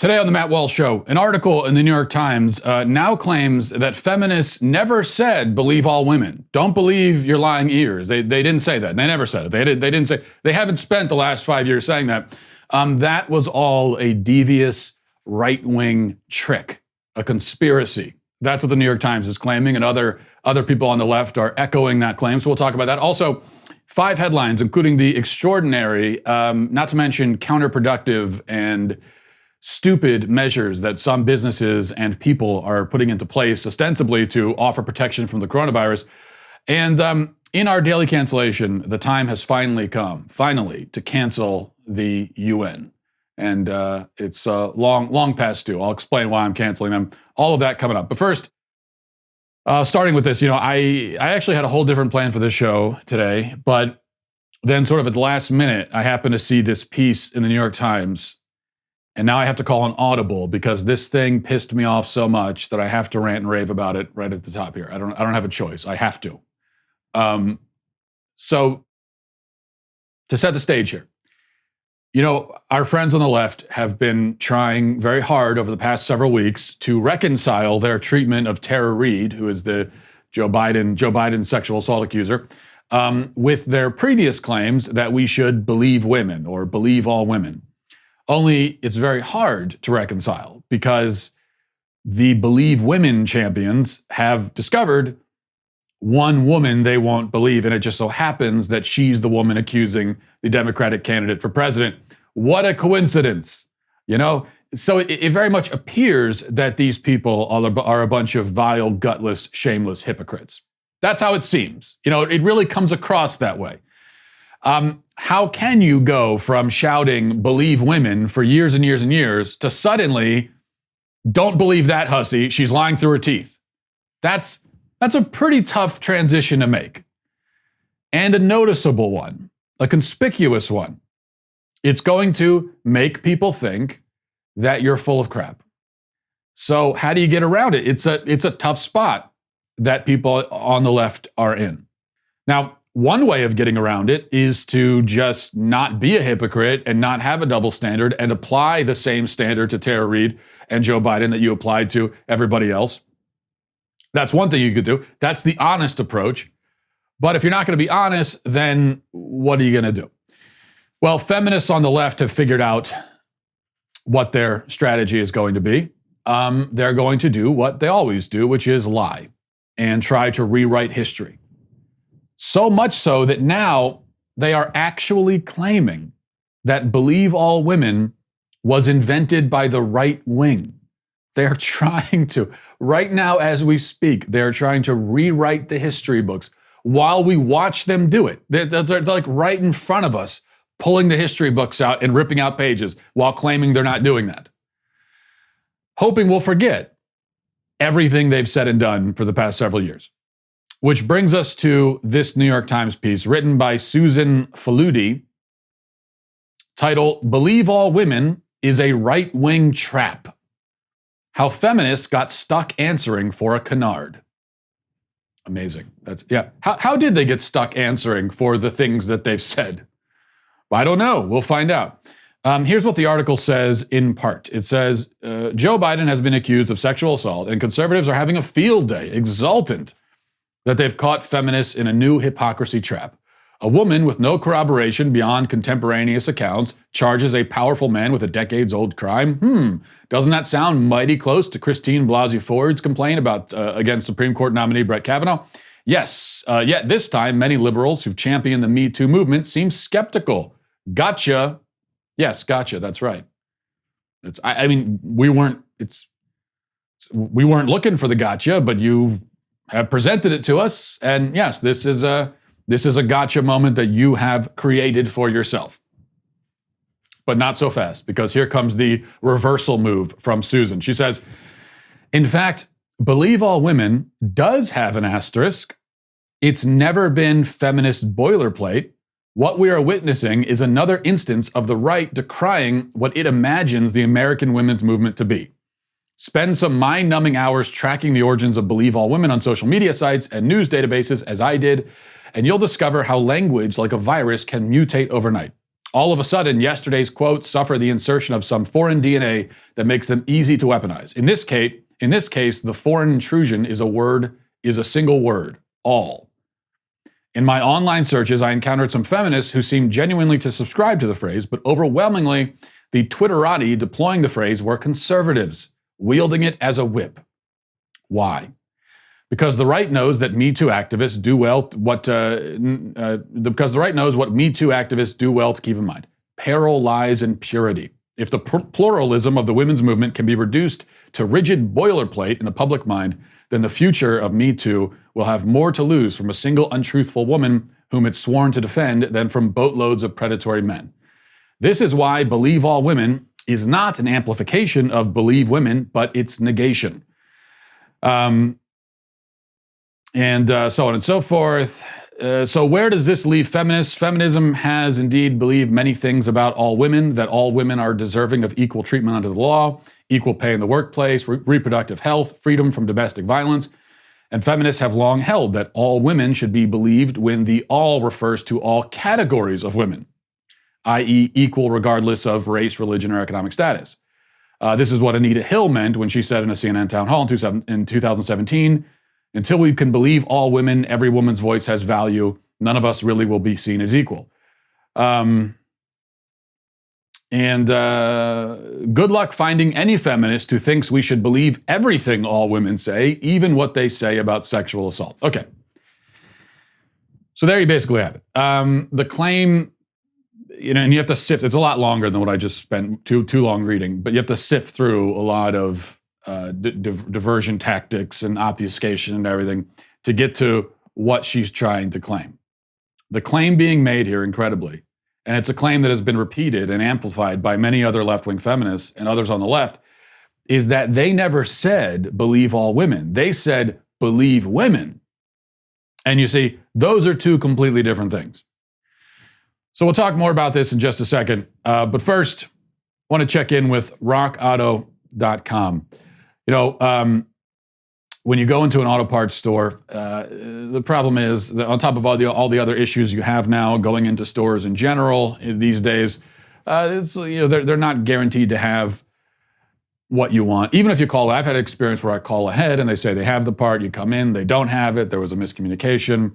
Today on the Matt Walsh Show, an article in the New York Times now claims that feminists never said believe all women. Don't believe your lying ears. They didn't say that. They never said it. They didn't say. They haven't spent the last 5 years saying that. That was all a devious right-wing trick, a conspiracy. That's what the New York Times is claiming, and other people on the left are echoing that claim. So we'll talk about that. Also, 5 headlines, including the extraordinary, not to mention counterproductive and stupid measures that some businesses and people are putting into place ostensibly to offer protection from the coronavirus. And in our daily cancellation, the time has finally come, to cancel the UN. And it's long past due. I'll explain why I'm canceling them. All of that coming up. But first, starting with this, I actually had a whole different plan for this show today, but then sort of at the last minute, I happened to see this piece in the New York Times. And now I have to call an audible because this thing pissed me off so much that I have to rant and rave about it right at the top here. I don't have a choice. I have to. So to set the stage here, our friends on the left have been trying very hard over the past several weeks to reconcile their treatment of Tara Reade, who is the Joe Biden sexual assault accuser, with their previous claims that we should believe women or believe all women. Only it's very hard to reconcile because the believe women champions have discovered one woman they won't believe, and it just so happens that she's the woman accusing the Democratic candidate for president. What a coincidence, So it very much appears that these people are a bunch of vile, gutless, shameless hypocrites. That's how it seems. It really comes across that way. How can you go from shouting believe women for years and years and years to suddenly don't believe that hussy, she's lying through her teeth? That's a pretty tough transition to make. And a noticeable one, a conspicuous one. It's going to make people think that you're full of crap. So how do you get around it? It's a tough spot that people on the left are in. Now, one way of getting around it is to just not be a hypocrite and not have a double standard and apply the same standard to Tara Reade and Joe Biden that you applied to everybody else. That's one thing you could do. That's the honest approach. But if you're not going to be honest, then what are you going to do? Well, feminists on the left have figured out what their strategy is going to be. They're going to do what they always do, which is lie and try to rewrite history. So much so that now they are actually claiming that believe all women was invented by the right wing. They're trying to, right now as we speak, they're trying to rewrite the history books while we watch them do it. They're like right in front of us, pulling the history books out and ripping out pages while claiming they're not doing that. Hoping we'll forget everything they've said and done for the past several years. Which brings us to this New York Times piece written by Susan Faludi, titled, Believe All Women is a Right-Wing Trap. How Feminists Got Stuck Answering for a Canard. Amazing. How did they get stuck answering for the things that they've said? I don't know. We'll find out. Here's what the article says in part. It says, Joe Biden has been accused of sexual assault, and conservatives are having a field day, exultant that they've caught feminists in a new hypocrisy trap. A woman with no corroboration beyond contemporaneous accounts charges a powerful man with a decades-old crime. Doesn't that sound mighty close to Christine Blasey Ford's complaint against Supreme Court nominee Brett Kavanaugh? Yes, yet this time, many liberals who've championed the Me Too movement seem skeptical. Gotcha. Yes, gotcha, that's right. We weren't looking for the gotcha, but you have presented it to us, and yes, this is a gotcha moment that you have created for yourself. But not so fast, because here comes the reversal move from Susan. She says, in fact, believe all women does have an asterisk. It's never been feminist boilerplate. What we are witnessing is another instance of the right decrying what it imagines the American women's movement to be. Spend some mind-numbing hours tracking the origins of Believe All Women on social media sites and news databases, as I did, and you'll discover how language, like a virus, can mutate overnight. All of a sudden, yesterday's quotes suffer the insertion of some foreign DNA that makes them easy to weaponize. In this case, the foreign intrusion is a single word, all. In my online searches, I encountered some feminists who seemed genuinely to subscribe to the phrase, but overwhelmingly, the Twitterati deploying the phrase were conservatives, wielding it as a whip. Why? Because the right knows that Me Too activists do well. Because the right knows what Me Too activists do well to keep in mind: peril lies in purity. If the pluralism of the women's movement can be reduced to rigid boilerplate in the public mind, then the future of Me Too will have more to lose from a single untruthful woman whom it's sworn to defend than from boatloads of predatory men. This is why Believe All Women is not an amplification of Believe Women, but its negation. And so on and so forth. So where does this leave feminists? Feminism has indeed believed many things about all women, that all women are deserving of equal treatment under the law, equal pay in the workplace, reproductive health, freedom from domestic violence. And feminists have long held that all women should be believed when the all refers to all categories of women, i.e. equal regardless of race, religion, or economic status. This is what Anita Hill meant when she said in a CNN town hall in 2017, "Until we can believe all women, every woman's voice has value, none of us really will be seen as equal." Good luck finding any feminist who thinks we should believe everything all women say, even what they say about sexual assault. Okay. So there you basically have it. The claim, and you have to sift, it's a lot longer than what I just spent too long reading, but you have to sift through a lot of diversion tactics and obfuscation and everything to get to what she's trying to claim. The claim being made here, incredibly, and it's a claim that has been repeated and amplified by many other left-wing feminists and others on the left, is that they never said believe all women. They said believe women. And you see, those are two completely different things. So we'll talk more about this in just a second. But first, I want to check in with rockauto.com. When you go into an auto parts store, the problem is that on top of all the other issues you have now going into stores in general these days, they're not guaranteed to have what you want. Even if you call, I've had an experience where I call ahead and they say they have the part, you come in, they don't have it, there was a miscommunication.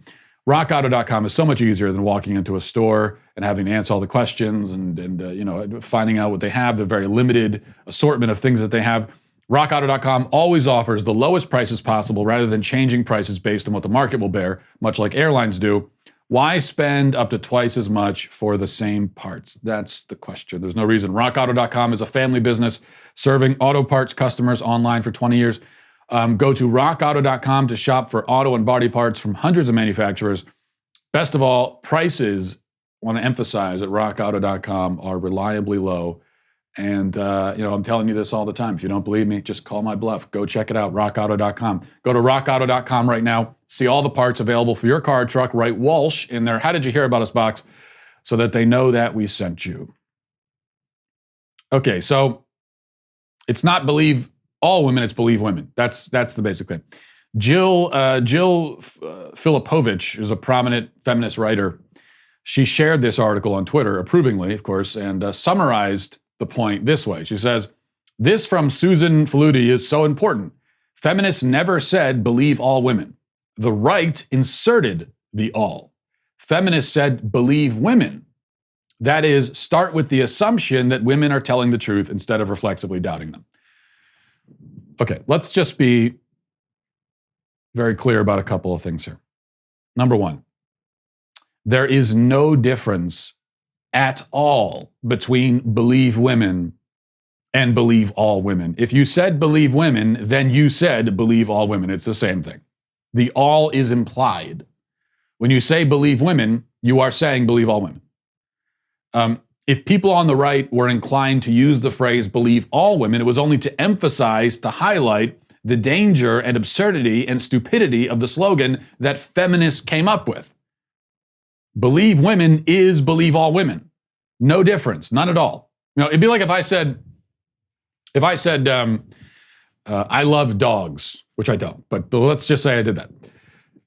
rockauto.com is so much easier than walking into a store and having to answer all the questions and finding out what they have, the very limited assortment of things that they have. RockAuto.com always offers the lowest prices possible rather than changing prices based on what the market will bear, much like airlines do. Why spend up to twice as much for the same parts? That's the question. There's no reason. RockAuto.com is a family business serving auto parts customers online for 20 years. Go to RockAuto.com to shop for auto and body parts from hundreds of manufacturers. Best of all, prices, I want to emphasize at RockAuto.com, are reliably low. And, I'm telling you this all the time. If you don't believe me, just call my bluff. Go check it out, rockauto.com. Go to rockauto.com right now. See all the parts available for your car, truck. Write Walsh in their How Did You Hear About Us box so that they know that we sent you. Okay, so it's not believe all women, it's believe women. That's the basic thing. Jill Filipovich is a prominent feminist writer. She shared this article on Twitter, approvingly, of course, and summarized the point this way. She says, "This from Susan Faludi is so important. Feminists never said believe all women. The right inserted the all. Feminists said believe women. That is, start with the assumption that women are telling the truth instead of reflexively doubting them." Okay, let's just be very clear about a couple of things here. Number one, there is no difference at all between believe women and believe all women. If you said believe women, then you said believe all women. It's the same thing. The all is implied. When you say believe women, you are saying believe all women. If people on the right were inclined to use the phrase believe all women, it was only to emphasize, to highlight the danger and absurdity and stupidity of the slogan that feminists came up with. Believe women is believe all women. No difference, none at all. It'd be like if I said, I love dogs, which I don't, but let's just say I did that.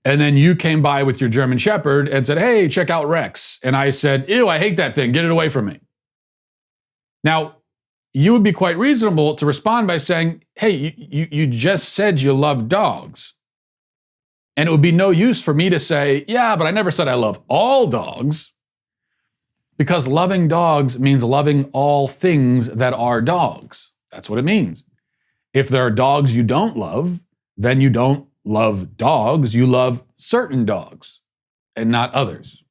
And then you came by with your German Shepherd and said, hey, check out Rex. And I said, ew, I hate that thing. Get it away from me. Now, you would be quite reasonable to respond by saying, hey, you just said you love dogs. And it would be no use for me to say, yeah, but I never said I love all dogs. Because loving dogs means loving all things that are dogs. That's what it means. If there are dogs you don't love, then you don't love dogs. You love certain dogs and not others.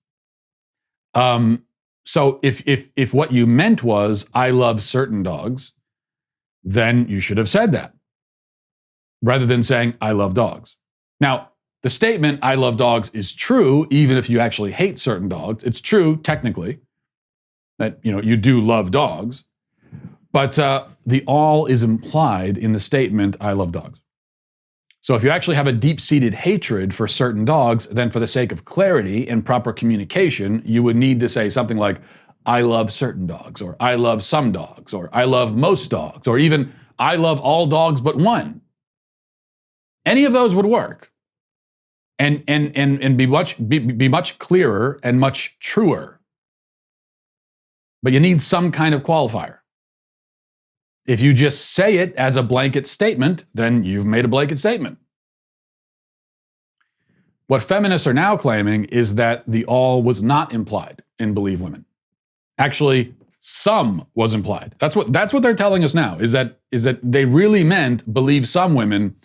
So if what you meant was, I love certain dogs, then you should have said that rather than saying, I love dogs. Now, the statement, I love dogs, is true, even if you actually hate certain dogs. It's true, technically, that you do love dogs, but the all is implied in the statement, I love dogs. So if you actually have a deep-seated hatred for certain dogs, then for the sake of clarity and proper communication, you would need to say something like, I love certain dogs, or I love some dogs, or I love most dogs, or even I love all dogs but one. Any of those would work and be much clearer and much truer. But you need some kind of qualifier. If you just say it as a blanket statement, then you've made a blanket statement. What feminists are now claiming is that the all was not implied in Believe Women. Actually, some was implied. That's what they're telling us now, is that they really meant believe some women,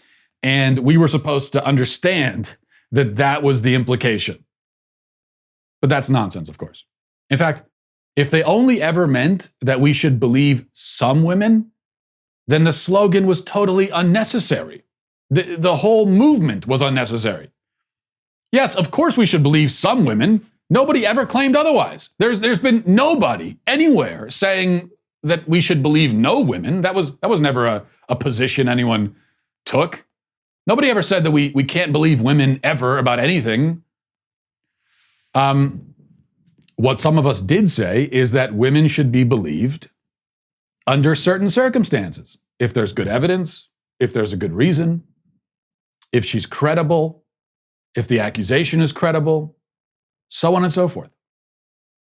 and we were supposed to understand that was the implication. But that's nonsense, of course. In fact, if they only ever meant that we should believe some women, then the slogan was totally unnecessary. The whole movement was unnecessary. Yes, of course we should believe some women. Nobody ever claimed otherwise. There's been nobody anywhere saying that we should believe no women. That was never a position anyone took. Nobody ever said that we can't believe women ever about anything. What some of us did say is that women should be believed under certain circumstances. If there's good evidence, if there's a good reason, if she's credible, if the accusation is credible, so on and so forth.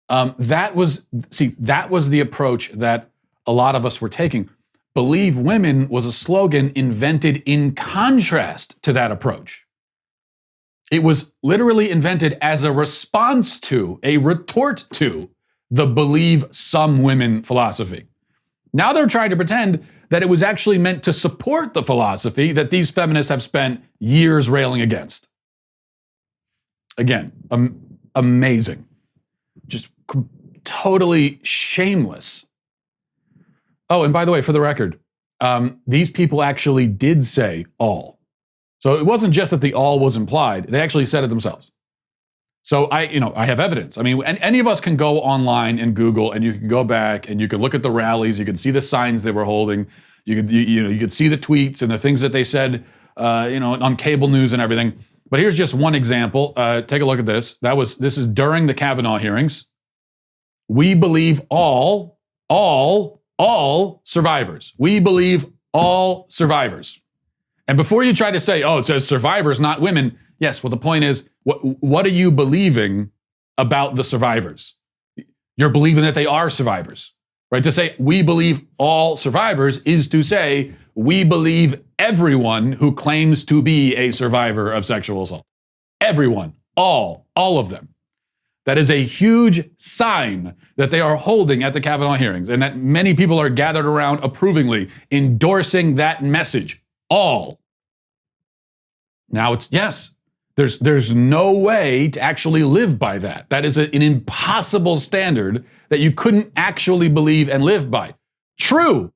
That was the approach that a lot of us were taking. Believe Women was a slogan invented in contrast to that approach. It was literally invented as a response to, a retort to, the Believe Some Women philosophy. Now they're trying to pretend that it was actually meant to support the philosophy that these feminists have spent years railing against. Again, amazing. Just totally shameless. Oh, and by the way, for the record, these people actually did say all. So it wasn't just that the all was implied. They actually said it themselves. So I have evidence. I mean, any of us can go online and Google, and you can go back and you can look at the rallies. You can see the signs they were holding. You could see the tweets and the things that they said, on cable news and everything. But here's just one example. Take a look at this. This is during the Kavanaugh hearings. We believe all survivors. We believe all survivors. And before you try to say, oh, it says survivors, not women. Yes, well, the point is, what are you believing about the survivors? You're believing that they are survivors, right? To say we believe all survivors is to say we believe everyone who claims to be a survivor of sexual assault. Everyone, all of them. That is a huge sign that they are holding at the Kavanaugh hearings, and that many people are gathered around approvingly, endorsing that message. All. Now yes, there's no way to actually live by that. That is an impossible standard that you couldn't actually believe and live by. True.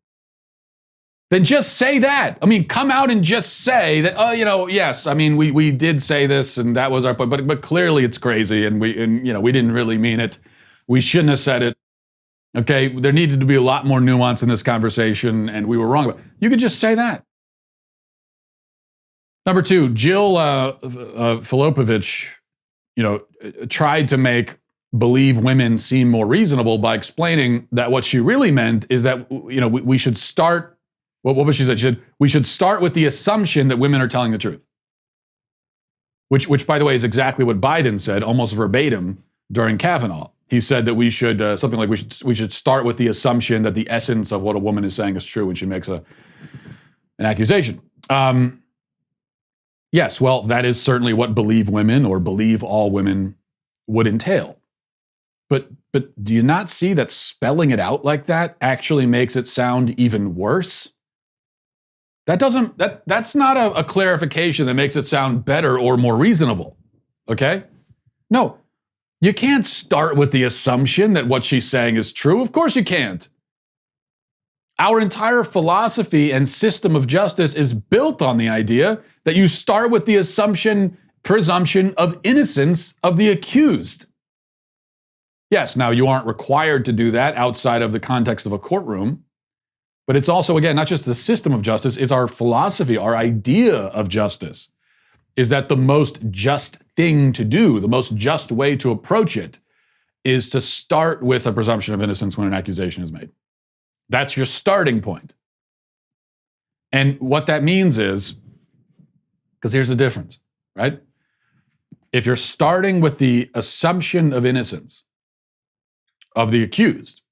Then just say that. I mean, come out and just say that, yes, I mean, we did say this and that was our point, but clearly it's crazy and we didn't really mean it. We shouldn't have said it. Okay, there needed to be a lot more nuance in this conversation and we were wrong about it. You could just say that. Number two, Jill Filipovich, tried to make Believe Women seem more reasonable by explaining that what she really meant is that, we should start, what was she said? We should start with the assumption that women are telling the truth. which by the way is exactly what Biden said, almost verbatim during Kavanaugh. He said that we should something like we should start with the assumption that the essence of what a woman is saying is true when she makes an accusation. Yes, well, that is certainly what believe women or believe all women would entail. But do you not see that spelling it out like that actually makes it sound even worse? That's not a clarification that makes it sound better or more reasonable. Okay? No. You can't start with the assumption that what she's saying is true. Of course you can't. Our entire philosophy and system of justice is built on the idea that you start with the presumption of innocence of the accused. Yes, now you aren't required to do that outside of the context of a courtroom, but it's also, again, not just the system of justice, it's our philosophy, our idea of justice, is that the most just thing to do, the most just way to approach it, is to start with a presumption of innocence when an accusation is made. That's your starting point. And what that means is, because here's the difference, right? If you're starting with the assumption of innocence of the accused,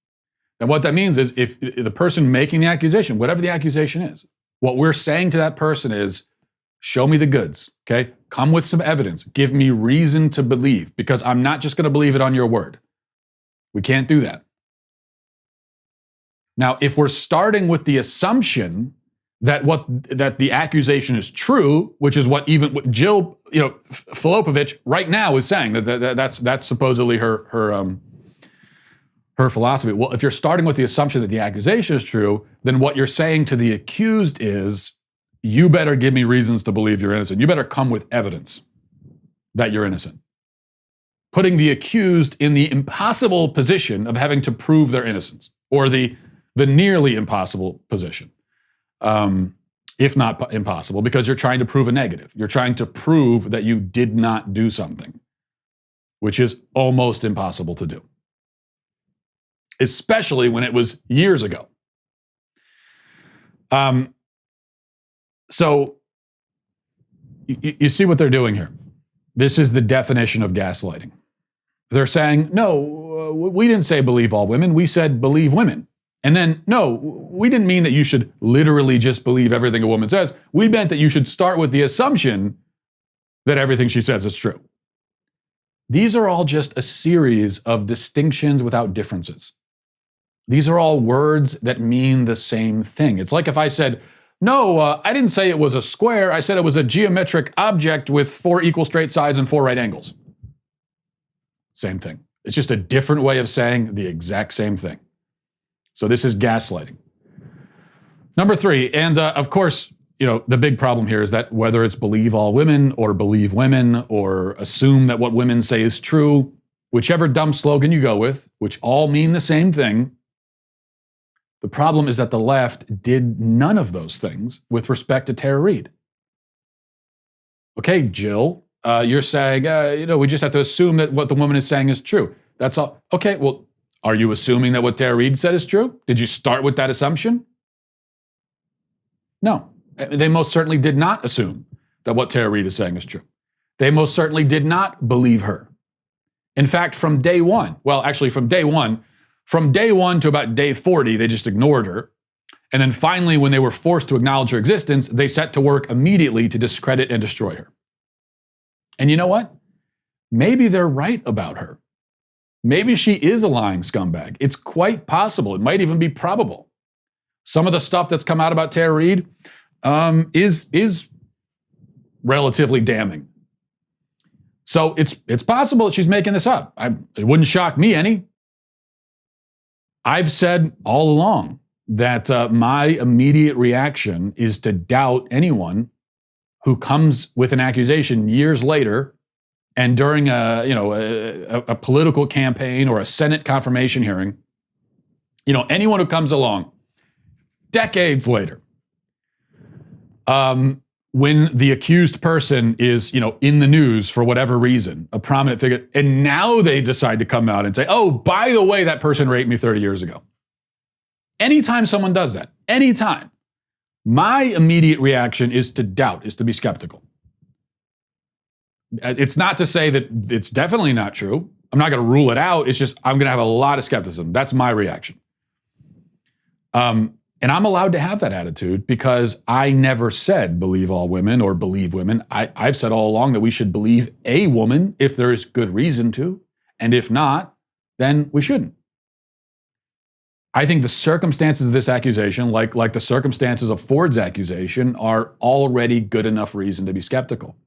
then what that means is if the person making the accusation, whatever the accusation is, what we're saying to that person is, show me the goods, okay? Come with some evidence. Give me reason to believe, because I'm not just going to believe it on your word. We can't do that. Now, if we're starting with the assumption that the accusation is true, which is what Jill, Filipovich right now is saying, that's supposedly her philosophy. Well, if you're starting with the assumption that the accusation is true, then what you're saying to the accused is, you better give me reasons to believe you're innocent. You better come with evidence that you're innocent. Putting the accused in the impossible position of having to prove their innocence, or the nearly impossible position, if not impossible, because you're trying to prove a negative. You're trying to prove that you did not do something, which is almost impossible to do, especially when it was years ago. So you see what they're doing here. This is the definition of gaslighting. They're saying, no, we didn't say believe all women. We said believe women. And then, no, we didn't mean that you should literally just believe everything a woman says. We meant that you should start with the assumption that everything she says is true. These are all just a series of distinctions without differences. These are all words that mean the same thing. It's like if I said, no, I didn't say it was a square. I said it was a geometric object with 4 equal straight sides and 4 right angles. Same thing. It's just a different way of saying the exact same thing. So this is gaslighting. Number 3, and of course, the big problem here is that whether it's believe all women or believe women or assume that what women say is true, whichever dumb slogan you go with, which all mean the same thing, the problem is that the left did none of those things with respect to Tara Reade. Okay, Jill, you're saying, we just have to assume that what the woman is saying is true. That's all. Okay, well, are you assuming that what Tara Reade said is true? Did you start with that assumption? No, they most certainly did not assume that what Tara Reade is saying is true. They most certainly did not believe her. In fact, from day one to about day 40, they just ignored her. And then finally, when they were forced to acknowledge her existence, they set to work immediately to discredit and destroy her. And you know what? Maybe they're right about her. Maybe she is a lying scumbag. It's quite possible. It might even be probable. Some of the stuff that's come out about Tara Reade is relatively damning. So it's possible that she's making this up. It wouldn't shock me any. I've said all along that my immediate reaction is to doubt anyone who comes with an accusation years later and during a political campaign or a Senate confirmation hearing. Anyone who comes along decades later, when the accused person is, in the news for whatever reason, a prominent figure, and now they decide to come out and say, oh, by the way, that person raped me 30 years ago. Anytime someone does that, anytime, my immediate reaction is to doubt, is to be skeptical. It's not to say that it's definitely not true. I'm not going to rule it out. It's just I'm going to have a lot of skepticism. That's my reaction. And I'm allowed to have that attitude because I never said believe all women or believe women. I've said all along that we should believe a woman if there is good reason to. And if not, then we shouldn't. I think the circumstances of this accusation, like the circumstances of Ford's accusation, are already good enough reason to be skeptical.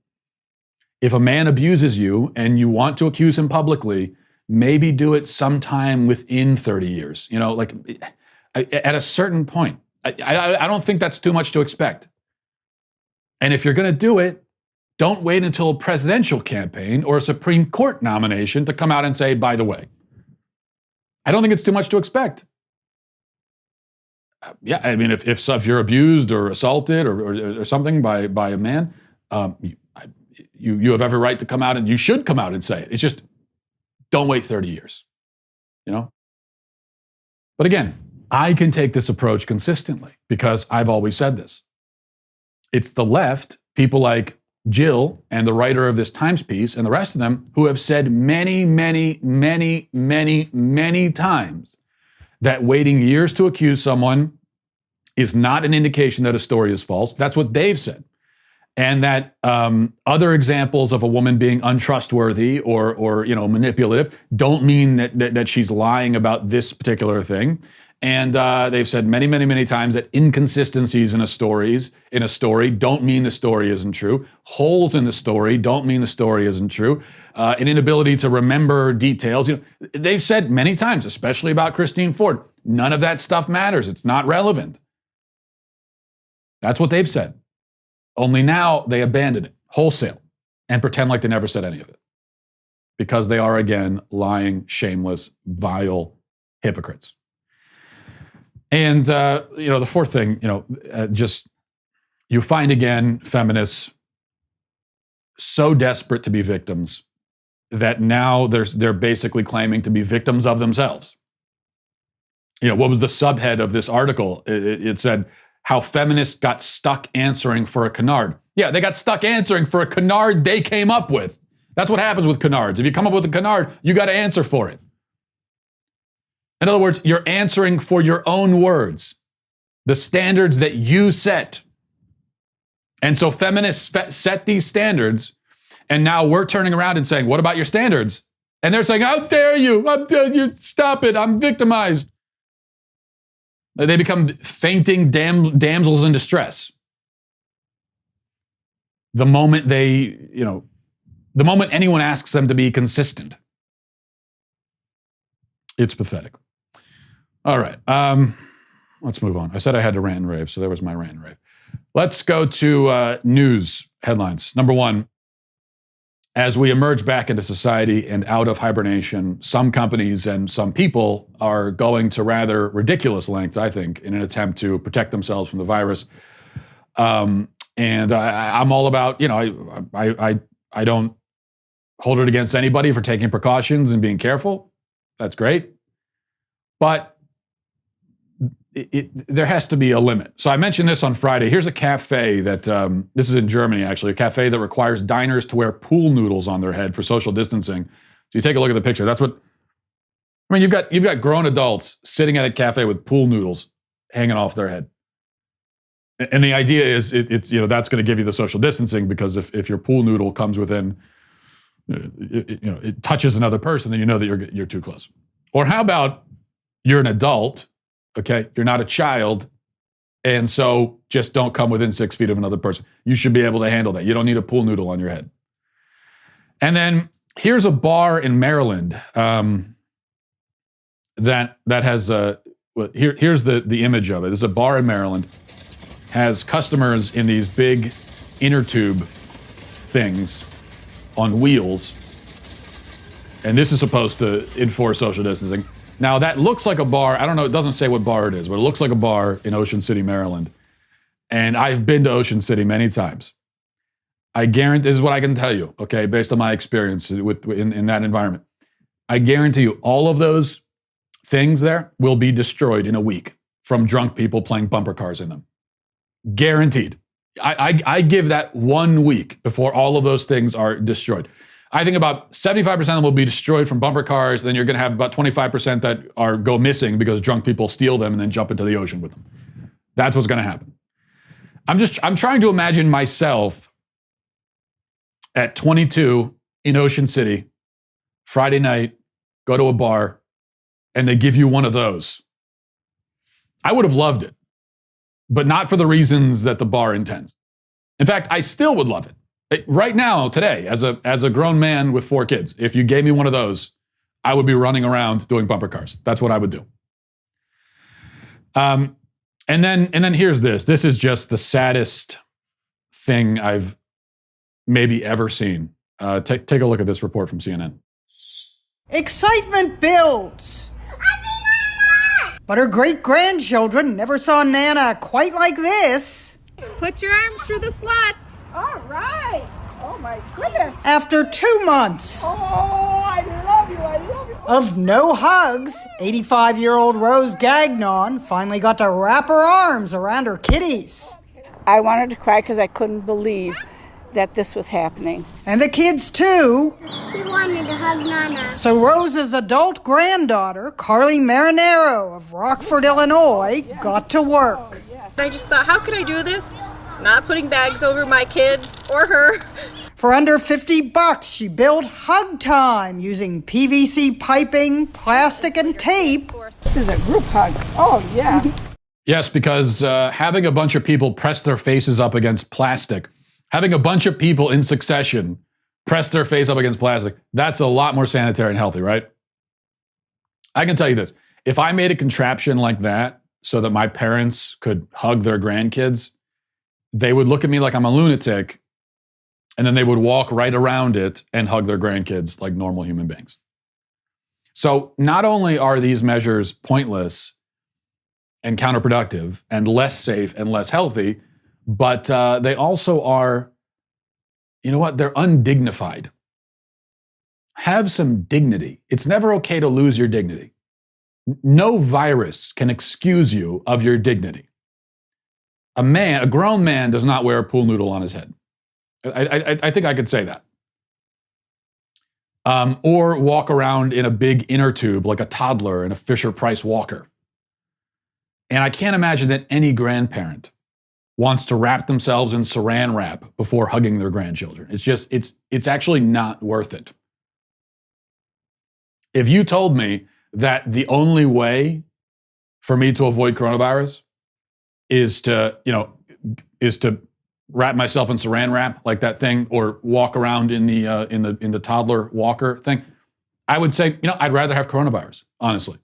If a man abuses you and you want to accuse him publicly, maybe do it sometime within 30 years. You know, like at a certain point. I don't think that's too much to expect. And if you're going to do it, don't wait until a presidential campaign or a Supreme Court nomination to come out and say, by the way. I don't think it's too much to expect. Yeah, I mean, if you're abused or assaulted or something by a man, you have every right to come out, and you should come out and say it. It's just don't wait 30 years, you know? But again, I can take this approach consistently because I've always said this. It's the left, people like Jill and the writer of this Times piece and the rest of them, who have said many, many, many, many, many times that waiting years to accuse someone is not an indication that a story is false. That's what they've said. And that other examples of a woman being untrustworthy or manipulative don't mean that she's lying about this particular thing. And they've said many, many, many times that inconsistencies in a story don't mean the story isn't true. Holes in the story don't mean the story isn't true. An inability to remember details. They've said many times, especially about Christine Ford, none of that stuff matters. It's not relevant. That's what they've said. Only now they abandon it wholesale and pretend like they never said any of it. Because they are, again, lying, shameless, vile hypocrites. And, the fourth thing, you find again feminists so desperate to be victims that now they're basically claiming to be victims of themselves. What was the subhead of this article? It said, how feminists got stuck answering for a canard. Yeah, they got stuck answering for a canard they came up with. That's what happens with canards. If you come up with a canard, you got to answer for it. In other words, you're answering for your own words, the standards that you set. And so feminists set these standards, and now we're turning around and saying, what about your standards? And they're saying, how dare you? You stop it. I'm victimized. They become fainting damsels in distress. The moment the moment anyone asks them to be consistent. It's pathetic. All right, let's move on. I said I had to rant and rave, so there was my rant and rave. Let's go to news headlines. Number one, as we emerge back into society and out of hibernation, some companies and some people are going to rather ridiculous lengths, I think, in an attempt to protect themselves from the virus. And I'm all about, I don't hold it against anybody for taking precautions and being careful. That's great. But there has to be a limit. So I mentioned this on Friday. Here's a cafe that, this is in Germany actually, a cafe that requires diners to wear pool noodles on their head for social distancing. So you take a look at the picture. That's what, you've got grown adults sitting at a cafe with pool noodles hanging off their head. And the idea is it's that's going to give you the social distancing, because if your pool noodle comes within, it touches another person, then you know that you're too close. Or how about you're an adult, okay? You're not a child, and so just don't come within 6 feet of another person. You should be able to handle that. You don't need a pool noodle on your head. And then here's a bar in Maryland that has here's the image of it. There's a bar in Maryland, has customers in these big inner tube things on wheels, and this is supposed to enforce social distancing. Now, that looks like a bar. I don't know. It doesn't say what bar it is, but it looks like a bar in Ocean City, Maryland. And I've been to Ocean City many times. I guarantee, this is what I can tell you, okay, based on my experience in that environment. I guarantee you all of those things there will be destroyed in a week from drunk people playing bumper cars in them. Guaranteed. I give that 1 week before all of those things are destroyed. I think about 75% of them will be destroyed from bumper cars. Then you're going to have about 25% that go missing because drunk people steal them and then jump into the ocean with them. That's what's going to happen. I'm trying to imagine myself at 22 in Ocean City, Friday night, go to a bar, and they give you one of those. I would have loved it, but not for the reasons that the bar intends. In fact, I still would love it. Right now, today, as a grown man with 4 kids, if you gave me one of those, I would be running around doing bumper cars. That's what I would do. And then here's this. This is just the saddest thing I've maybe ever seen. Take a look at this report from CNN. Excitement builds. But her great-grandchildren never saw Nana quite like this. Put your arms through the slats. All right. Oh, my goodness. After 2 months. Oh, I love you. I love you. Of no hugs, 85-year-old Rose Gagnon finally got to wrap her arms around her kitties. I wanted to cry because I couldn't believe that this was happening. And the kids, too. We wanted to hug Nana. So Rose's adult granddaughter, Carly Marinero of Rockford, Illinois, got to work. I just thought, how could I do this? Not putting bags over my kids or her. For under $50, she built Hug Time using PVC piping, plastic, and tape. This is a group hug. Oh, yes. Yes, because having a bunch of people press their faces up against plastic, having a bunch of people in succession press their face up against plastic, that's a lot more sanitary and healthy, right? I can tell you this. If I made a contraption like that so that my parents could hug their grandkids, they would look at me like I'm a lunatic, and then they would walk right around it and hug their grandkids like normal human beings. So not only are these measures pointless and counterproductive and less safe and less healthy, but they also are, you know what, they're undignified. Have some dignity. It's never okay to lose your dignity. No virus can excuse you of your dignity. A grown man does not wear a pool noodle on his head. I think I could say that. Or walk around in a big inner tube like a toddler in a Fisher-Price walker. And I can't imagine that any grandparent wants to wrap themselves in saran wrap before hugging their grandchildren. It's actually not worth it. If you told me that the only way for me to avoid coronavirus is to wrap myself in saran wrap like that thing, or walk around in the toddler walker thing, I would say, I'd rather have coronavirus, honestly.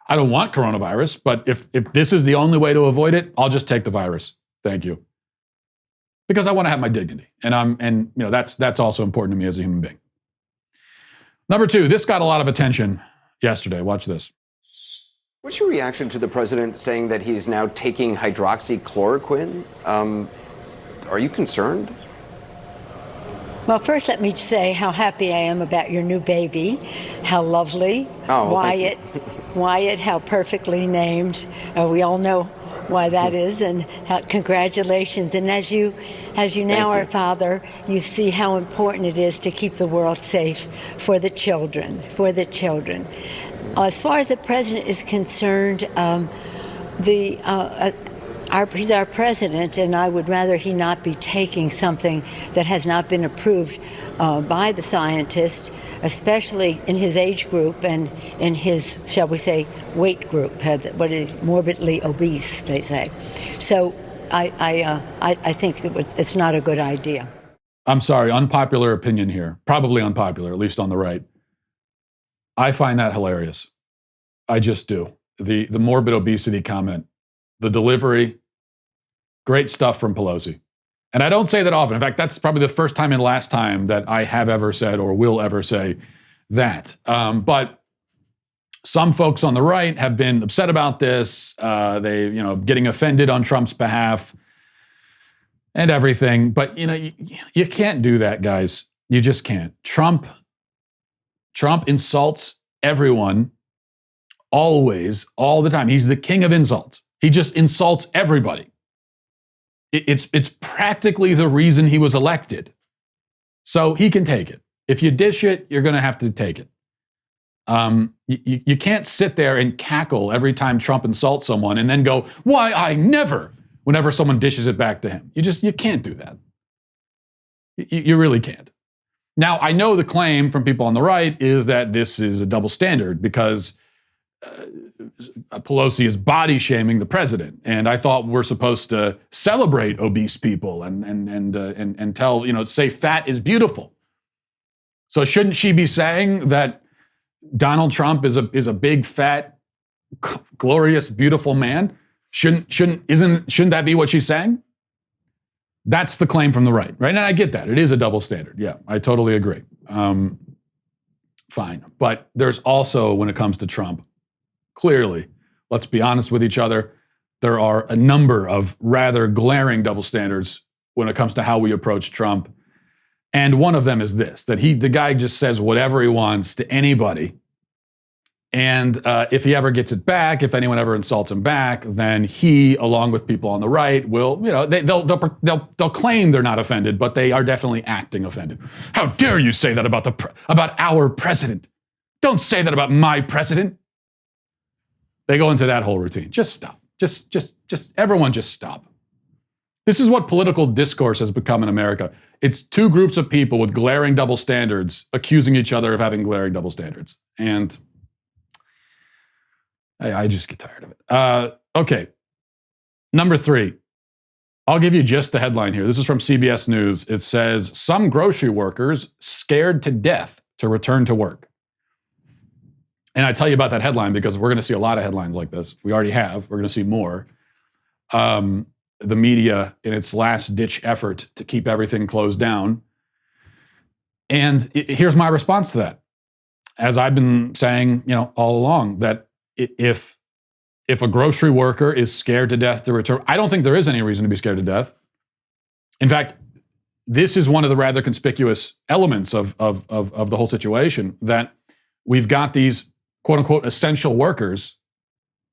I don't want coronavirus, but if this is the only way to avoid it, I'll just take the virus. Thank you. Because I want to have my dignity. And that's also important to me as a human being. Number 2, this got a lot of attention yesterday. Watch this. What's your reaction to the president saying that he's now taking hydroxychloroquine? Are you concerned? Well, first let me say how happy I am about your new baby. How lovely. Oh, well, Wyatt, how perfectly named. We all know why that is, and congratulations. And as you now are a father, you see how important it is to keep the world safe for the children. As far as the president is concerned, he's our president, and I would rather he not be taking something that has not been approved by the scientists, especially in his age group and in his, shall we say, weight group, what is morbidly obese, they say. So I think it's not a good idea. I'm sorry, unpopular opinion here. Probably unpopular, at least on the right. I find that hilarious. I just do. The morbid obesity comment, the delivery, great stuff from Pelosi. And I don't say that often. In fact, that's probably the first time and last time that I have ever said or will ever say that. But some folks on the right have been upset about this. They, getting offended on Trump's behalf and everything. But, you can't do that, guys. You just can't. Trump insults everyone always, all the time. He's the king of insults. He just insults everybody. It's practically the reason he was elected. So he can take it. If you dish it, you're going to have to take it. You can't sit there and cackle every time Trump insults someone and then go, "Why, I never," whenever someone dishes it back to him. You can't do that. You really can't. Now, I know the claim from people on the right is that this is a double standard because Pelosi is body shaming the president, and I thought we're supposed to celebrate obese people and tell, say fat is beautiful. So shouldn't she be saying that Donald Trump is a big fat, glorious, beautiful man? Shouldn't that be what she's saying? That's the claim from the right? And I get that. It is a double standard. Yeah, I totally agree. Fine. But there's also, when it comes to Trump, clearly, let's be honest with each other, there are a number of rather glaring double standards when it comes to how we approach Trump. And one of them is this, that the guy just says whatever he wants to anybody. And if he ever gets it back, if anyone ever insults him back, then he, along with people on the right, will, they'll claim they're not offended, but they are definitely acting offended. How dare you say that about our president? Don't say that about my president. They go into that whole routine. Just stop. Everyone just stop. This is what political discourse has become in America. It's two groups of people with glaring double standards accusing each other of having glaring double standards. And I just get tired of it. Okay. Number 3. I'll give you just the headline here. This is from CBS News. It says, some grocery workers scared to death to return to work. And I tell you about that headline because we're going to see a lot of headlines like this. We already have. We're going to see more. The media in its last-ditch effort to keep everything closed down. And here's my response to that. As I've been saying, all along, that if a grocery worker is scared to death to return, I don't think there is any reason to be scared to death. In fact, this is one of the rather conspicuous elements of the whole situation, that we've got these quote-unquote essential workers,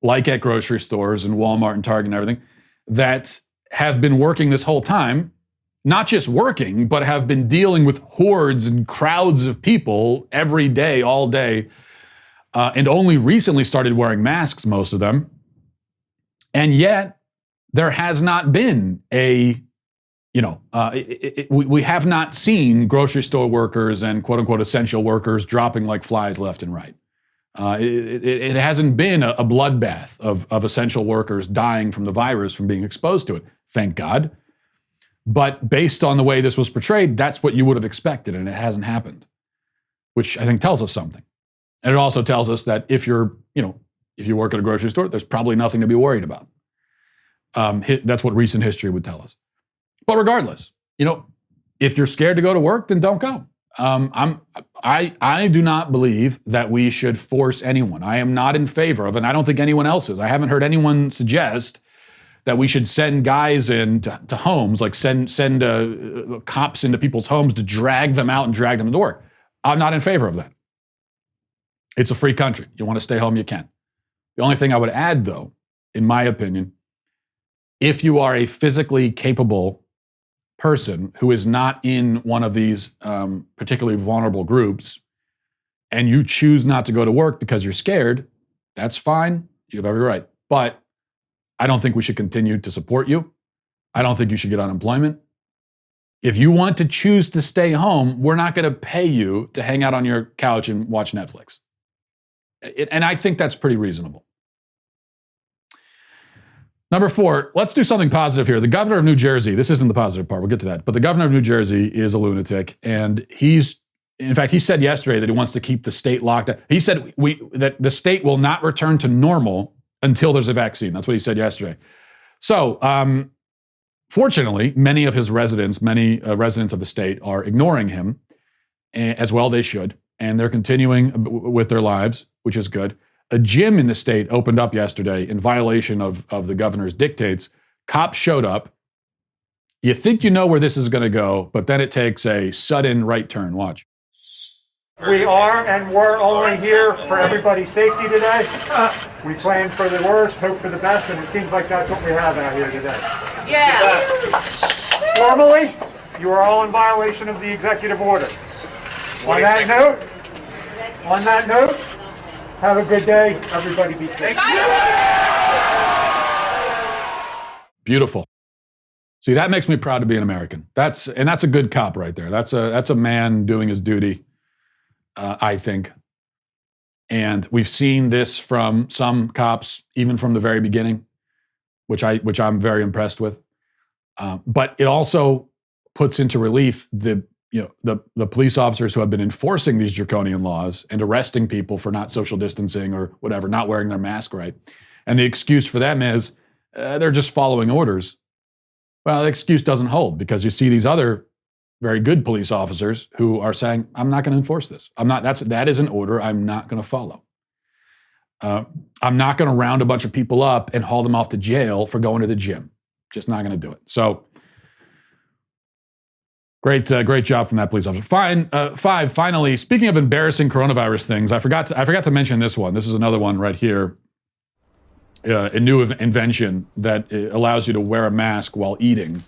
like at grocery stores and Walmart and Target and everything, that have been working this whole time, not just working, but have been dealing with hordes and crowds of people every day, all day, and only recently started wearing masks, most of them. And yet, there has not been we have not seen grocery store workers and quote-unquote essential workers dropping like flies left and right. It hasn't been a bloodbath of essential workers dying from the virus, from being exposed to it. Thank God. But based on the way this was portrayed, that's what you would have expected, and it hasn't happened, which I think tells us something. And it also tells us that if you work at a grocery store, there's probably nothing to be worried about. That's what recent history would tell us. But regardless, if you're scared to go to work, then don't go. I do not believe that we should force anyone. I am not in favor of, and I don't think anyone else is. I haven't heard anyone suggest that we should send guys into homes, like send cops into people's homes to drag them out and drag them to work. I'm not in favor of that. It's a free country. You want to stay home, you can. The only thing I would add, though, in my opinion, if you are a physically capable person who is not in one of these particularly vulnerable groups, and you choose not to go to work because you're scared, that's fine. You have every right. But I don't think we should continue to support you. I don't think you should get unemployment. If you want to choose to stay home, we're not going to pay you to hang out on your couch and watch Netflix. And I think that's pretty reasonable. Number 4, let's do something positive here. The governor of New Jersey, this isn't the positive part, we'll get to that, but the governor of New Jersey is a lunatic, and he said yesterday that he wants to keep the state locked down. He said that the state will not return to normal until there's a vaccine. That's what he said yesterday. So, fortunately, many of his residents, residents of the state are ignoring him, as well they should, and they're continuing with their lives, which is good. A gym in the state opened up yesterday in violation of the governor's dictates. Cops showed up. You think you know where this is going to go, but then it takes a sudden right turn. Watch. We are and were only here for everybody's safety today. We planned for the worst, hope for the best, and it seems like that's what we have out here today. Yeah. Formally, you are all in violation of the executive order. On that note, have a good day. Everybody be safe. Beautiful. See, that makes me proud to be an American. That's a good cop right there. That's a man doing his duty, I think. And we've seen this from some cops, even from the very beginning, which I'm very impressed with. But it also puts into relief the police officers who have been enforcing these draconian laws and arresting people for not social distancing or whatever, not wearing their mask right. And the excuse for them is they're just following orders. Well, the excuse doesn't hold, because you see these other very good police officers who are saying, I'm not going to enforce this. That is an order I'm not going to follow. I'm not going to round a bunch of people up and haul them off to jail for going to the gym. Just not going to do it. So great job from that police officer. Finally, speaking of embarrassing coronavirus things, I forgot to mention this one. This is another one right here. A new invention that allows you to wear a mask while eating.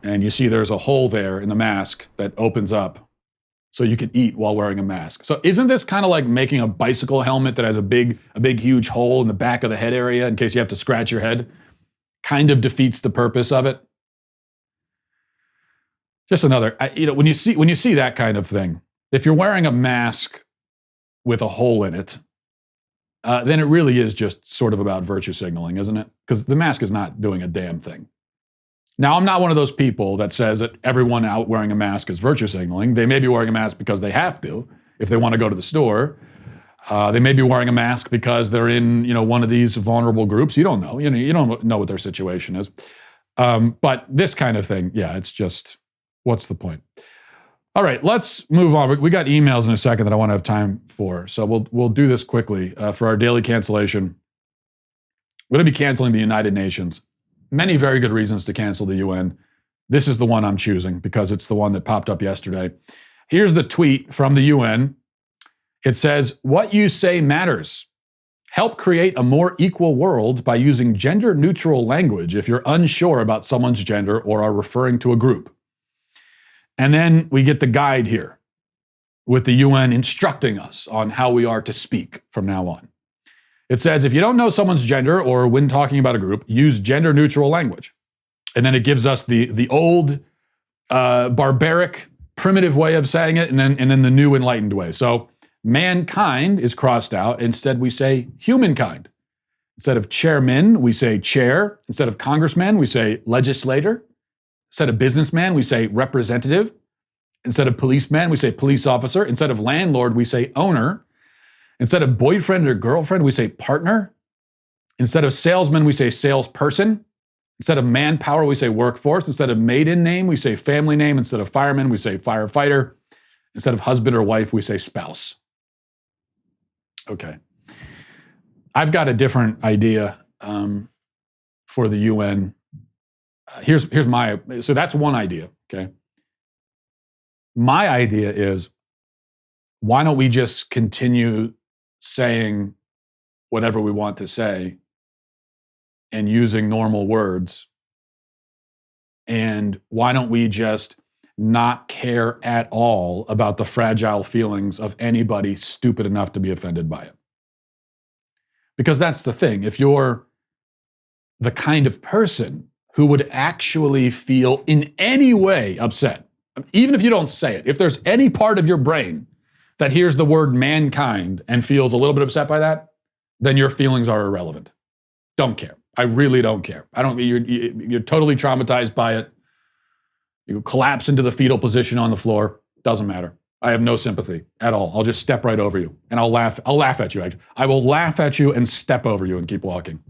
And you see there's a hole there in the mask that opens up so you can eat while wearing a mask. So isn't this kind of like making a bicycle helmet that has a big, huge hole in the back of the head area in case you have to scratch your head? Kind of defeats the purpose of it. Just another, when you see that kind of thing, if you're wearing a mask with a hole in it, then it really is just sort of about virtue signaling, isn't it? Because the mask is not doing a damn thing. Now, I'm not one of those people that says that everyone out wearing a mask is virtue signaling. They may be wearing a mask because they have to, if they want to go to the store. They may be wearing a mask because they're in, one of these vulnerable groups. You don't know. You don't know what their situation is. But this kind of thing, yeah, it's just, what's the point? All right, let's move on. We got emails in a second that I want to have time for, so we'll do this quickly. For our daily cancellation, we're going to be canceling the United Nations. Many very good reasons to cancel the UN. This is the one I'm choosing because it's the one that popped up yesterday. Here's the tweet from the UN. It says, "What you say matters. Help create a more equal world by using gender-neutral language if you're unsure about someone's gender or are referring to a group." And then we get the guide here with the UN instructing us on how we are to speak from now on. It says, if you don't know someone's gender or when talking about a group, use gender-neutral language. And then it gives us the old, barbaric, primitive way of saying it, and then the new enlightened way. So mankind is crossed out. Instead, we say humankind. Instead of chairman, we say chair. Instead of congressman, we say legislator. Instead of businessman, we say representative. Instead of policeman, we say police officer. Instead of landlord, we say owner. Instead of boyfriend or girlfriend, we say partner. Instead of salesman, we say salesperson. Instead of manpower, we say workforce. Instead of maiden name, we say family name. Instead of fireman, we say firefighter. Instead of husband or wife, we say spouse. Okay. I've got a different idea for the UN. Here's my, so that's one idea, okay? My idea is, why don't we just continue saying whatever we want to say and using normal words? And why don't we just not care at all about the fragile feelings of anybody stupid enough to be offended by it? Because that's the thing. If you're the kind of person who would actually feel in any way upset, even if you don't say it, if there's any part of your brain that hears the word mankind and feels a little bit upset by that, then your feelings are irrelevant. Don't care. I really don't care. You're totally traumatized by it. You collapse into the fetal position on the floor. Doesn't matter. I have no sympathy at all. I'll just step right over you and I'll laugh at you. Actually, I will laugh at you and step over you and keep walking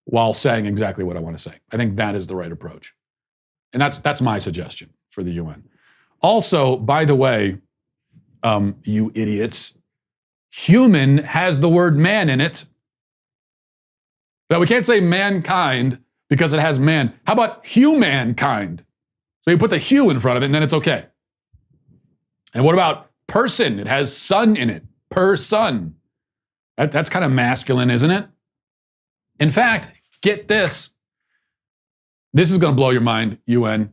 while saying exactly what I want to say. I think that is the right approach. And that's my suggestion for the UN. Also, by the way, you idiots, human has the word man in it. Now, we can't say mankind because it has man. How about humankind? So you put the "hu" in front of it and then it's okay. And what about person. It has son in it. Person. That's kind of masculine, isn't it? In fact, get this. This is going to blow your mind, UN.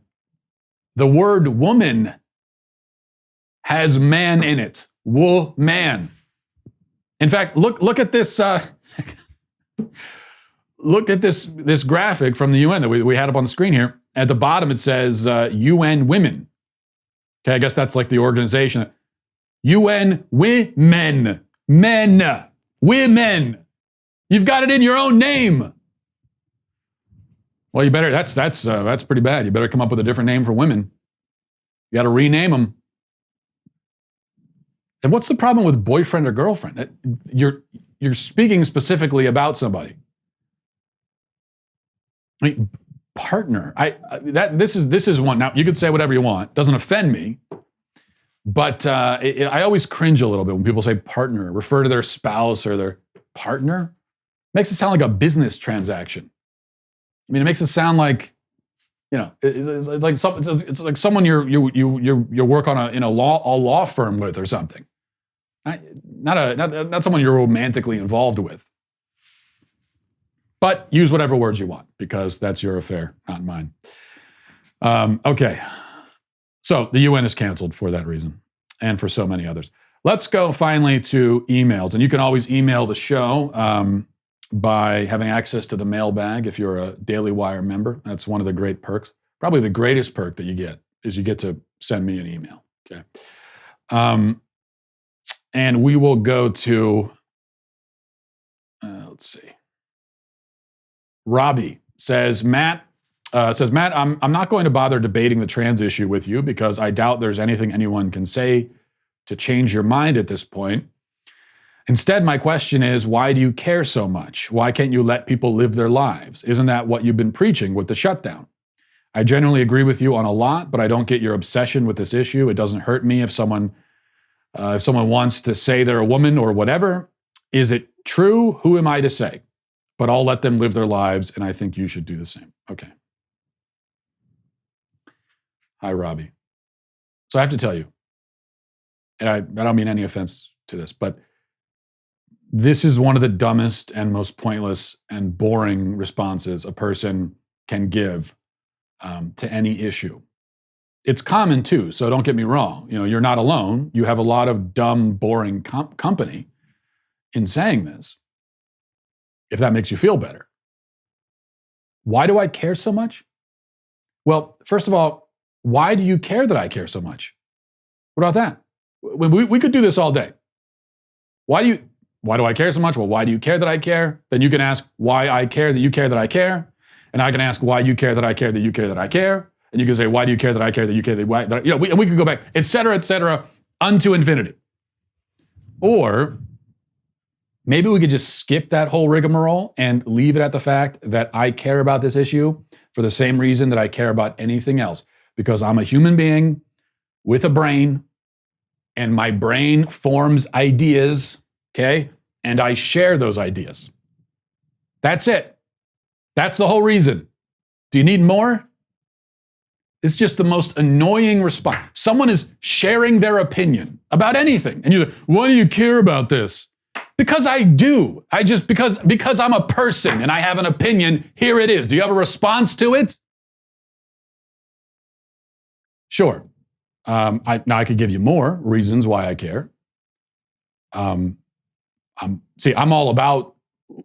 The word woman has man in it. Woman. In fact, look at this. Look at this graphic from the UN that we had up on the screen here. At the bottom, it says UN Women. Okay, I guess that's like the organization. UN Women. Men. Women. You've got it in your own name. Well, you better, that's pretty bad. You better come up with a different name for women. You got to rename them. And what's the problem with boyfriend or girlfriend? You're speaking specifically about somebody. I mean, partner. This is one. Now you could say whatever you want. Doesn't offend me, but I always cringe a little bit when people say partner, refer to their spouse or their partner. Makes it sound like a business transaction. I mean, it makes it sound like, it's like someone you work on in a law firm with or something. Not someone you're romantically involved with. But use whatever words you want, because that's your affair, not mine. Okay. So the UN is canceled for that reason, and for so many others. Let's go finally to emails. And you can always email the show by having access to the mailbag if you're a Daily Wire member. That's one of the great perks. Probably the greatest perk that you get is you get to send me an email. Okay. And we will go to, let's see. Robbie says, Matt, I'm not going to bother debating the trans issue with you because I doubt there's anything anyone can say to change your mind at this point. Instead, my question is, why do you care so much? Why can't you let people live their lives? Isn't that what you've been preaching with the shutdown? I generally agree with you on a lot, but I don't get your obsession with this issue. It doesn't hurt me if someone wants to say they're a woman or whatever. Is it true? Who am I to say? But I'll let them live their lives, and I think you should do the same. Okay. Hi, Robbie. So I have to tell you, and I don't mean any offense to this, but this is one of the dumbest and most pointless and boring responses a person can give to any issue. It's common too, so don't get me wrong. You're not alone. You have a lot of dumb, boring company in saying this, if that makes you feel better. Why do I care so much? Well, first of all, why do you care that I care so much? What about that? We could do this all day. Why do I care so much? Well, why do you care that I care? Then you can ask why I care that you care that I care. And I can ask why you care that I care that you care that I care. And you can say, why do you care that I care that you care that we could go back, et cetera, unto infinity. Or maybe we could just skip that whole rigmarole and leave it at the fact that I care about this issue for the same reason that I care about anything else. Because I'm a human being with a brain, and my brain forms ideas, okay? And I share those ideas. That's it. That's the whole reason. Do you need more? It's just the most annoying response. Someone is sharing their opinion about anything. And you're like, why do you care about this? Because I do. Because I'm a person and I have an opinion. Here it is. Do you have a response to it? Sure. Now I could give you more reasons why I care. I'm all about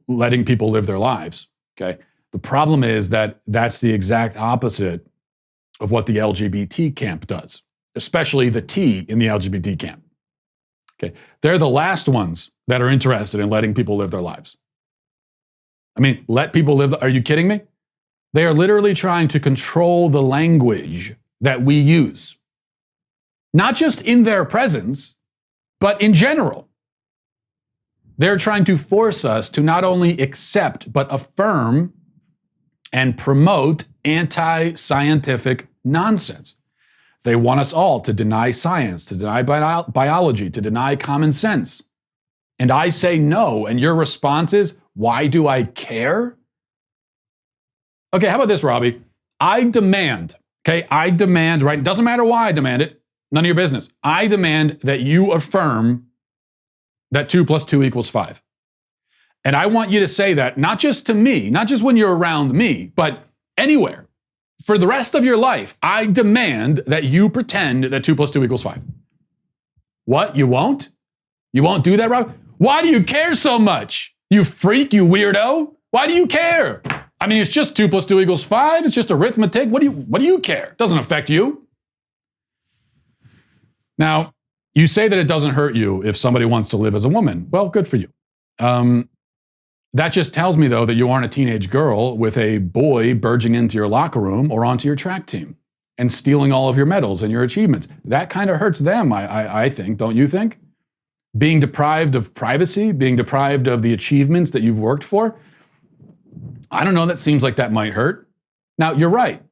letting people live their lives. Okay. The problem is that that's the exact opposite of what the LGBT camp does, especially the T in the LGBT camp. Okay. They're the last ones that are interested in letting people live their lives. I mean, let people live. Are you kidding me? They are literally trying to control the language that we use, not just in their presence, but in general. They're trying to force us to not only accept, but affirm and promote anti-scientific nonsense. They want us all to deny science, to deny biology, to deny common sense. And I say no, and your response is, why do I care? Okay, how about this, Robbie? I demand, right? It doesn't matter why I demand it. None of your business. I demand that you affirm that 2 + 2 = 5. And I want you to say that not just to me, not just when you're around me, but anywhere. For the rest of your life, I demand that you pretend that 2 + 2 = 5. What? You won't? You won't do that, Rob? Why do you care so much? You freak, you weirdo. Why do you care? I mean, it's just 2 + 2 = 5. It's just arithmetic. What do you care? It doesn't affect you. Now, you say that it doesn't hurt you if somebody wants to live as a woman. Well, good for you. That just tells me, though, that you aren't a teenage girl with a boy barging into your locker room or onto your track team and stealing all of your medals and your achievements. That kind of hurts them, I think, don't you think? Being deprived of privacy, being deprived of the achievements that you've worked for. I don't know, that seems like that might hurt. Now, you're right.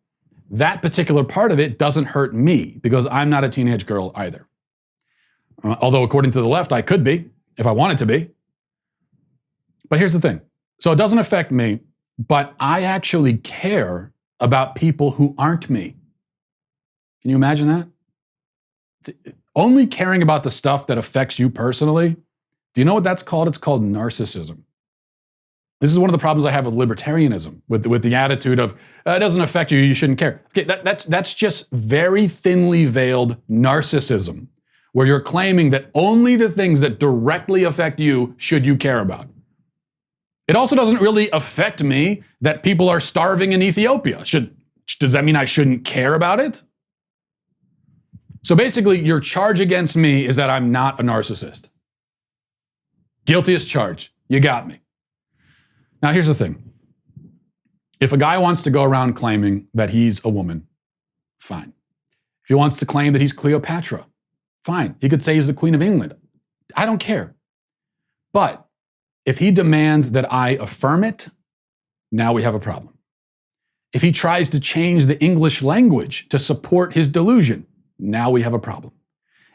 That particular part of it doesn't hurt me because I'm not a teenage girl either. Although, according to the left, I could be if I wanted to be. But here's the thing. So it doesn't affect me, but I actually care about people who aren't me. Can you imagine that? Only caring about the stuff that affects you personally. Do you know what that's called? It's called narcissism. This is one of the problems I have with libertarianism, with the attitude of, it doesn't affect you, you shouldn't care. Okay, that's just very thinly veiled narcissism, where you're claiming that only the things that directly affect you should you care about. It also doesn't really affect me that people are starving in Ethiopia. Does that mean I shouldn't care about it? So basically, your charge against me is that I'm not a narcissist. Guilty as charged. You got me. Now, here's the thing. If a guy wants to go around claiming that he's a woman, fine. If he wants to claim that he's Cleopatra, fine. He could say he's the Queen of England. I don't care. But if he demands that I affirm it, now we have a problem. If he tries to change the English language to support his delusion, now we have a problem.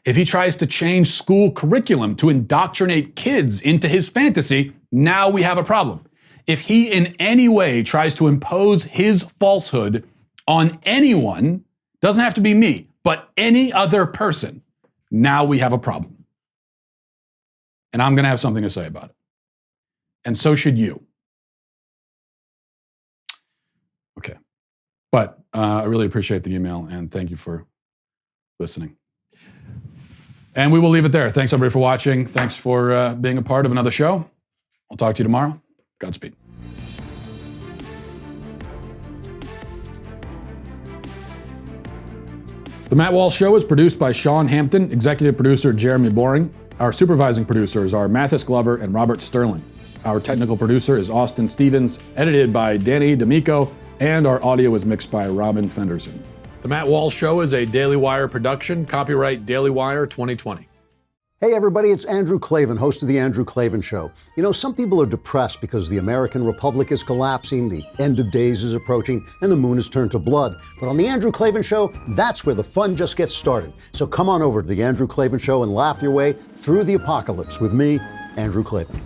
If he tries to change school curriculum to indoctrinate kids into his fantasy, now we have a problem. If he in any way tries to impose his falsehood on anyone, doesn't have to be me, but any other person, now we have a problem. And I'm going to have something to say about it. And so should you. Okay. But I really appreciate the email and thank you for listening. And we will leave it there. Thanks everybody for watching. Thanks for being a part of another show. I'll talk to you tomorrow. Godspeed. The Matt Walsh Show is produced by Sean Hampton, executive producer Jeremy Boring. Our supervising producers are Mathis Glover and Robert Sterling. Our technical producer is Austin Stevens, edited by Danny D'Amico, and our audio is mixed by Robin Fenderson. The Matt Walsh Show is a Daily Wire production, copyright Daily Wire 2020. Hey everybody, it's Andrew Klavan, host of The Andrew Klavan Show. You know, some people are depressed because the American Republic is collapsing, the end of days is approaching, and the moon has turned to blood. But on The Andrew Klavan Show, that's where the fun just gets started. So come on over to The Andrew Klavan Show and laugh your way through the apocalypse with me, Andrew Klavan.